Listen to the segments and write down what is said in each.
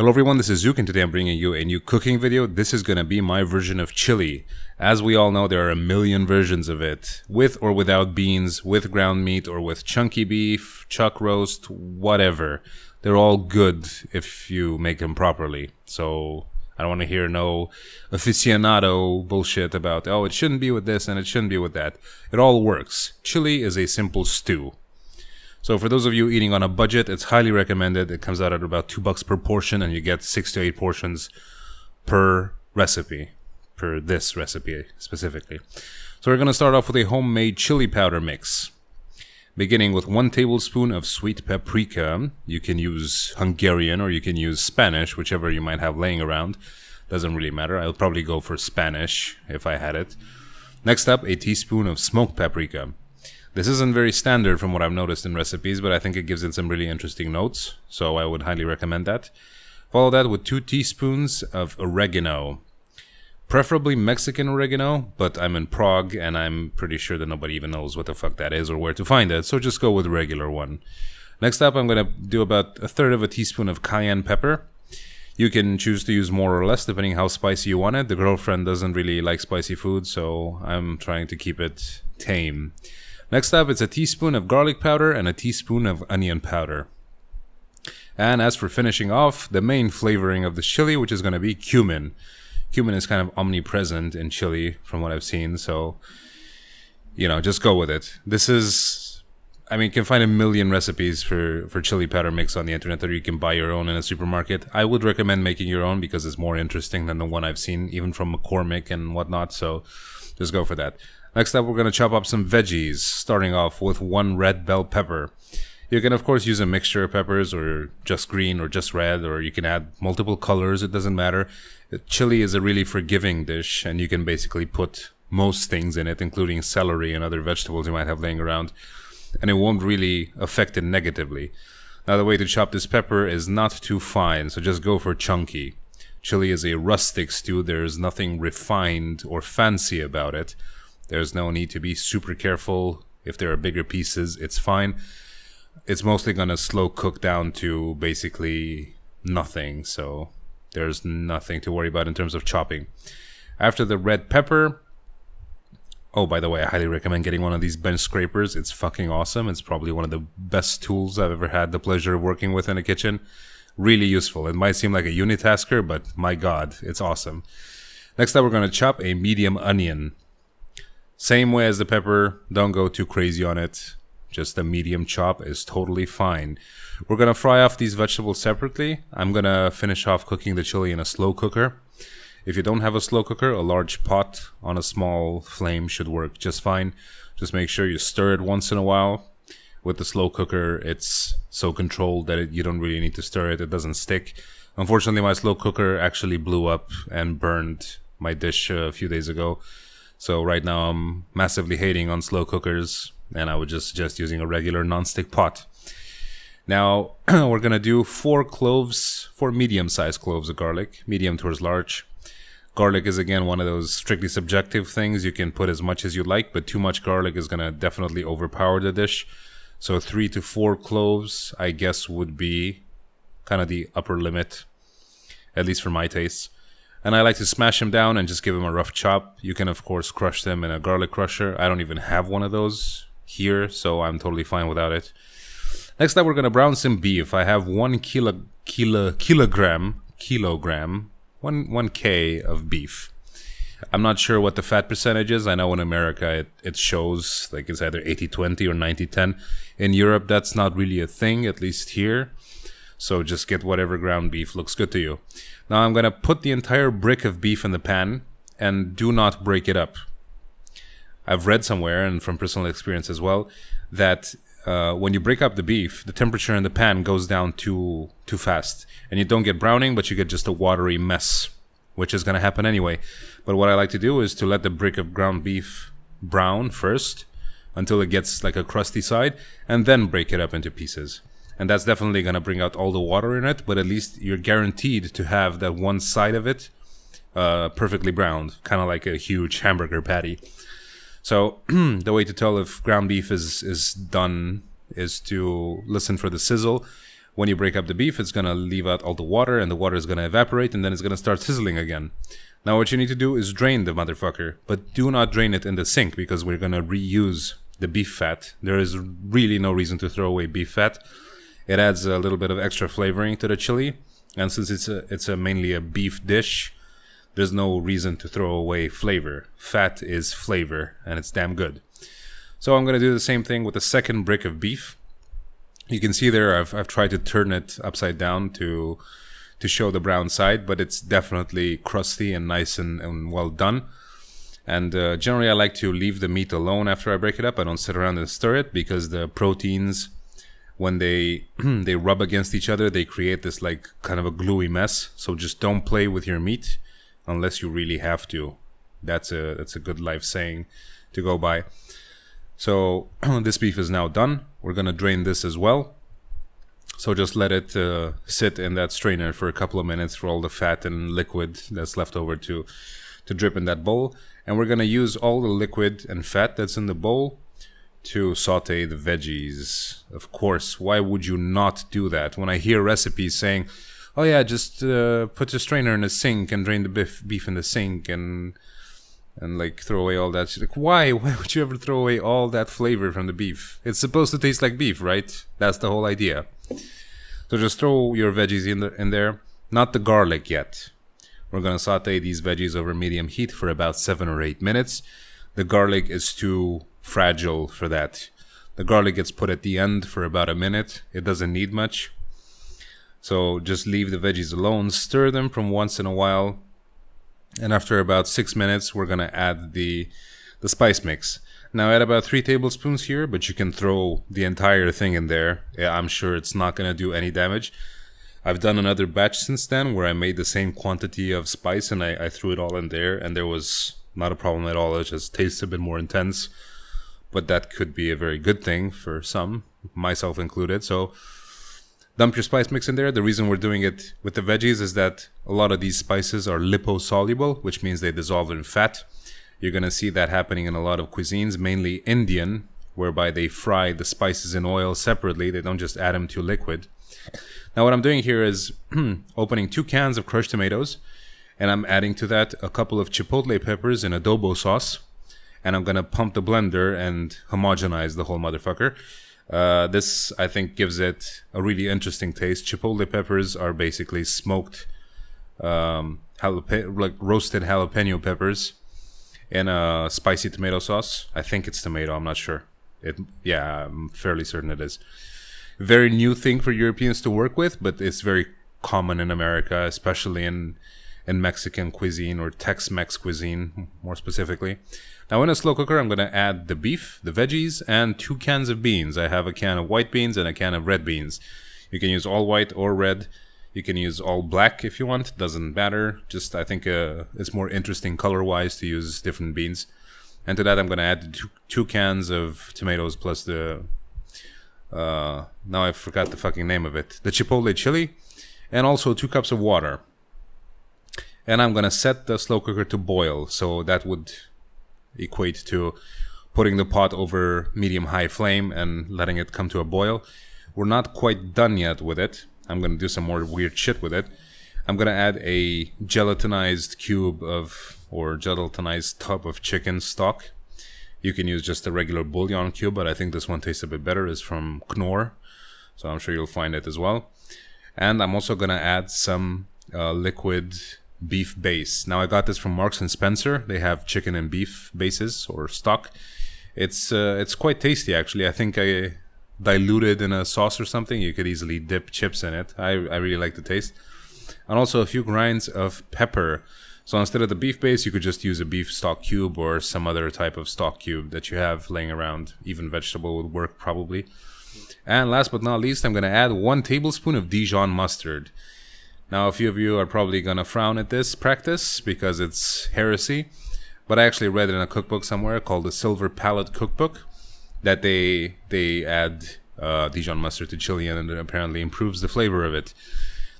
Hello everyone, this is Zooc and today I'm bringing you a new cooking video. This is going to be my version of chili. As we all know, there are a million versions of it, with or without beans, with ground meat or with chunky beef, chuck roast, whatever. They're all good if you make them properly. So I don't want to hear no aficionado bullshit about, oh, it shouldn't be with this and it shouldn't be with that. It all works. Chili is a simple stew. So for those of you eating on a budget, it's highly recommended. It comes out at about $2 per portion and you get 6 to 8 portions per recipe, per this recipe specifically. So we're going to start off with a homemade chili powder mix. Beginning with 1 tablespoon of sweet paprika. You can use Hungarian or you can use Spanish, whichever you might have laying around. Doesn't really matter. I'll probably go for Spanish if I had it. Next up, a teaspoon of smoked paprika. This isn't very standard from what I've noticed in recipes, but I think it gives it some really interesting notes, so I would highly recommend that. Follow that with 2 teaspoons of oregano. Preferably Mexican oregano, but I'm in Prague and I'm pretty sure that nobody even knows what the fuck that is or where to find it, so just go with a regular one. Next up, I'm going to do about 1/3 of a teaspoon of cayenne pepper. You can choose to use more or less depending how spicy you want it. The girlfriend doesn't really like spicy food, so I'm trying to keep it tame. Next up, it's a teaspoon of garlic powder and a teaspoon of onion powder. And as for finishing off, the main flavoring of the chili, which is going to be cumin. Cumin is kind of omnipresent in chili from what I've seen, so, you know, just go with it. This is, I mean, you can find a million recipes for chili powder mix on the internet, or you can buy your own in a supermarket. I would recommend making your own because it's more interesting than the one I've seen, even from McCormick and whatnot, so just go for that. Next up, we're going to chop up some veggies, starting off with 1 red bell pepper. You can, of course, use a mixture of peppers, or just green, or just red, or you can add multiple colors, it doesn't matter. Chili is a really forgiving dish, and you can basically put most things in it, including celery and other vegetables you might have laying around, and it won't really affect it negatively. Now, the way to chop this pepper is not too fine, so just go for chunky. Chili is a rustic stew, there's nothing refined or fancy about it. There's no need to be super careful. If there are bigger pieces, it's fine. It's mostly going to slow cook down to basically nothing. So there's nothing to worry about in terms of chopping. After the red pepper... Oh, by the way, I highly recommend getting one of these bench scrapers. It's fucking awesome. It's probably one of the best tools I've ever had the pleasure of working with in a kitchen. Really useful. It might seem like a unitasker, but my God, it's awesome. Next up, we're going to chop a medium onion. Same way as the pepper, don't go too crazy on it. Just a medium chop is totally fine. We're going to fry off these vegetables separately. I'm going to finish off cooking the chili in a slow cooker. If you don't have a slow cooker, a large pot on a small flame should work just fine. Just make sure you stir it once in a while. With the slow cooker, it's so controlled that you don't really need to stir it. It doesn't stick. Unfortunately, my slow cooker actually blew up and burned my dish a few days ago. So right now I'm massively hating on slow cookers, and I would just suggest using a regular non-stick pot. Now we're going to do 4 cloves, 4 medium-sized cloves of garlic, medium towards large. Garlic is again one of those strictly subjective things. You can put as much as you like, but too much garlic is going to definitely overpower the dish. So 3 to 4 cloves, I guess, would be kind of the upper limit, at least for my taste. And I like to smash them down and just give them a rough chop. You can, of course, crush them in a garlic crusher. I don't even have one of those here, so I'm totally fine without it. Next up, we're going to brown some beef. I have 1 kilogram, 1K of beef. I'm not sure what the fat percentage is. I know in America it shows like it's either 80-20 or 90-10. In Europe, that's not really a thing, at least here. So just get whatever ground beef looks good to you. Now I'm going to put the entire brick of beef in the pan and do not break it up. I've read somewhere, and from personal experience as well, that when you break up the beef, the temperature in the pan goes down too fast. And you don't get browning, but you get just a watery mess, which is going to happen anyway. But what I like to do is to let the brick of ground beef brown first until it gets like a crusty side, and then break it up into pieces. And that's definitely going to bring out all the water in it, but at least you're guaranteed to have that one side of it perfectly browned, kind of like a huge hamburger patty. So the way to tell if ground beef is done is to listen for the sizzle. When you break up the beef, it's going to leave out all the water, and the water is going to evaporate, and then it's going to start sizzling again. Now what you need to do is drain the motherfucker, but do not drain it in the sink because we're going to reuse the beef fat. There is really no reason to throw away beef fat. It adds a little bit of extra flavoring to the chili, and since it's mainly a beef dish, there's no reason to throw away flavor. Fat is flavor, and it's damn good. So I'm going to do the same thing with the second brick of beef. You can see there I've tried to turn it upside down to show the brown side, but it's definitely crusty and nice and well done. And generally I like to leave the meat alone after I break it up. I don't sit around and stir it because the proteins, when they they rub against each other, they create this like kind of a gluey mess. So just don't play with your meat unless you really have to. That's a good life saying to go by. So this beef is now done. We're gonna drain this as well. So just let it sit in that strainer for a couple of minutes for all the fat and liquid that's left over to drip in that bowl. And we're gonna use all the liquid and fat that's in the bowl to saute the veggies. Of course, why would you not do that? When I hear recipes saying, oh yeah, just put the strainer in the sink and drain the beef in the sink and like throw away all that. Like, why would you ever throw away all that flavor from the beef? It's supposed to taste like beef, right? That's the whole idea. So just throw your veggies in there. Not the garlic yet. We're gonna saute these veggies over medium heat for about 7 or 8 minutes. The garlic is too fragile for that. The garlic gets put at the end for about a minute. It doesn't need much. So just leave the veggies alone. Stir them from once in a while. And after about 6 minutes, we're going to add the spice mix. Now add about 3 tablespoons here, but you can throw the entire thing in there. Yeah, I'm sure it's not going to do any damage. I've done another batch since then where I made the same quantity of spice and I threw it all in there, and there was not a problem at all. It just tastes a bit more intense. But that could be a very good thing for some, myself included. So dump your spice mix in there. The reason we're doing it with the veggies is that a lot of these spices are liposoluble, which means they dissolve in fat. You're going to see that happening in a lot of cuisines, mainly Indian, whereby they fry the spices in oil separately. They don't just add them to liquid. Now what I'm doing here is opening 2 cans of crushed tomatoes, and I'm adding to that a couple of chipotle peppers in adobo sauce, and I'm going to pump the blender and homogenize the whole motherfucker. This, I think, gives it a really interesting taste. Chipotle peppers are basically smoked, like roasted jalapeno peppers in a spicy tomato sauce. I think it's tomato, I'm not sure. Yeah, I'm fairly certain it is. Very new thing for Europeans to work with, but it's very common in America, especially in Mexican cuisine or Tex-Mex cuisine, more specifically. Now in a slow cooker, I'm going to add the beef, the veggies, and 2 cans of beans. I have a can of white beans and a can of red beans. You can use all white or red. You can use all black if you want. Doesn't matter. Just I think it's more interesting color-wise to use different beans. And to that, I'm going to add 2 cans of tomatoes plus the... now I forgot the fucking name of it. The chipotle chili. And also 2 cups of water. And I'm going to set the slow cooker to boil. So that would equate to putting the pot over medium-high flame and letting it come to a boil. We're not quite done yet with it. I'm going to do some more weird shit with it. I'm going to add a gelatinized cube of, or gelatinized tub of chicken stock. You can use just a regular bouillon cube, but I think this one tastes a bit better. It's from Knorr, so I'm sure you'll find it as well. And I'm also going to add some liquid beef base. Now I got this from Marks and Spencer. They have chicken and beef bases or stock. It's quite tasty actually. I think I diluted in a sauce or something. You could easily dip chips in it. I really like the taste. And also a few grinds of pepper. So instead of the beef base, you could just use a beef stock cube or some other type of stock cube that you have laying around. Even vegetable would work probably. And last but not least, I'm going to add 1 tablespoon of Dijon mustard. Now, a few of you are probably going to frown at this practice because it's heresy. But I actually read it in a cookbook somewhere called the Silver Palette Cookbook that they add Dijon mustard to chili and it apparently improves the flavor of it.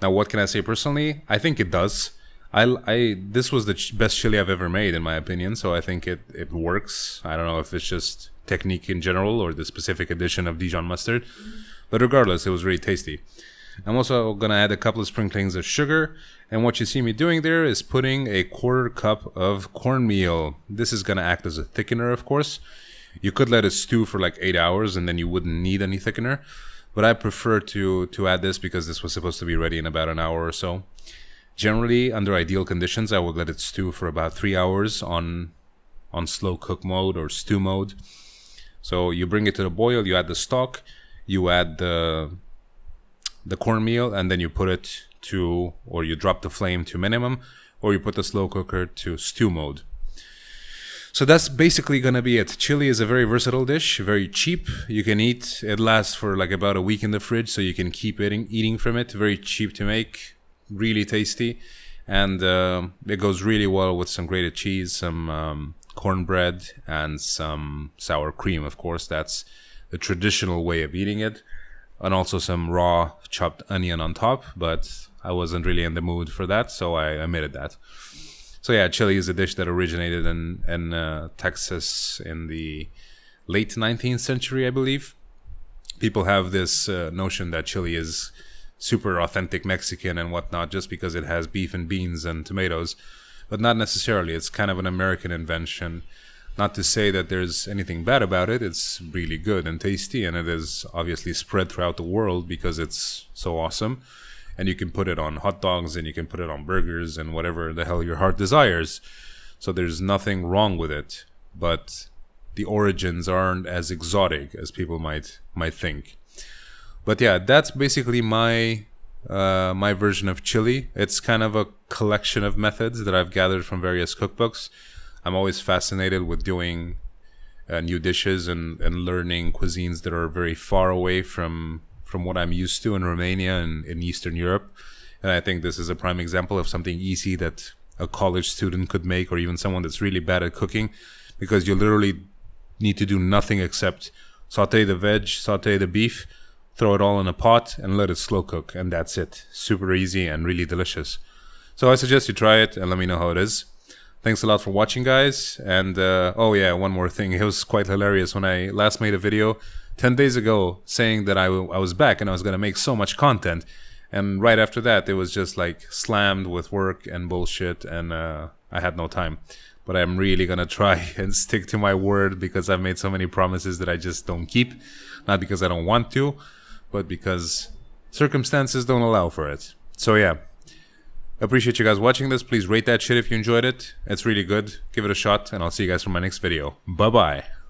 Now, what can I say personally? I think it does. This was the best chili I've ever made, in my opinion, so I think it works. I don't know if it's just technique in general or the specific addition of Dijon mustard. But regardless, it was really tasty. I'm also gonna add a couple of sprinklings of sugar, and what you see me doing there is putting a 1/4 cup of cornmeal. This is gonna act as a thickener, of course. You could let it stew for like 8 hours and then you wouldn't need any thickener, but I prefer to add this because this was supposed to be ready in about an hour or so. Generally, under ideal conditions, I would let it stew for about 3 hours on slow cook mode or stew mode. So you bring it to the boil, you add the stock, you add the cornmeal, and then you put it to, or you drop the flame to minimum, or you put the slow cooker to stew mode. So that's basically gonna be it. Chili is a very versatile dish, very cheap. You can eat, it lasts for like about a week in the fridge, so you can keep eating from it. Very cheap to make, really tasty, and it goes really well with some grated cheese, some cornbread, and some sour cream. Of course, that's the traditional way of eating it, and also some raw chopped onion on top, but I wasn't really in the mood for that, so I omitted that. So yeah, chili is a dish that originated in Texas in the late 19th century, I believe. People have this notion that chili is super authentic Mexican and whatnot just because it has beef and beans and tomatoes, but not necessarily. It's kind of an American invention. Not to say that there's anything bad about it. It's really good and tasty, and it is obviously spread throughout the world because it's so awesome. And you can put it on hot dogs, and you can put it on burgers, and whatever the hell your heart desires. So there's nothing wrong with it, but the origins aren't as exotic as people might think. But yeah, that's basically my version of chili. It's kind of a collection of methods that I've gathered from various cookbooks. I'm always fascinated with doing new dishes and learning cuisines that are very far away from what I'm used to in Romania and in Eastern Europe. And I think this is a prime example of something easy that a college student could make, or even someone that's really bad at cooking, because you literally need to do nothing except saute the veg, saute the beef, throw it all in a pot and let it slow cook, and that's it. Super easy and really delicious. So I suggest you try it and let me know how it is. Thanks a lot for watching, guys. And oh yeah, one more thing. It was quite hilarious when I last made a video 10 days ago saying that I was back and I was going to make so much content. And right after that, it was just like slammed with work and bullshit, and I had no time. But I'm really going to try and stick to my word, because I've made so many promises that I just don't keep. Not because I don't want to, but because circumstances don't allow for it. So yeah, appreciate you guys watching this. Please rate that shit if you enjoyed it. It's really good. Give it a shot, and I'll see you guys for my next video. Bye-bye.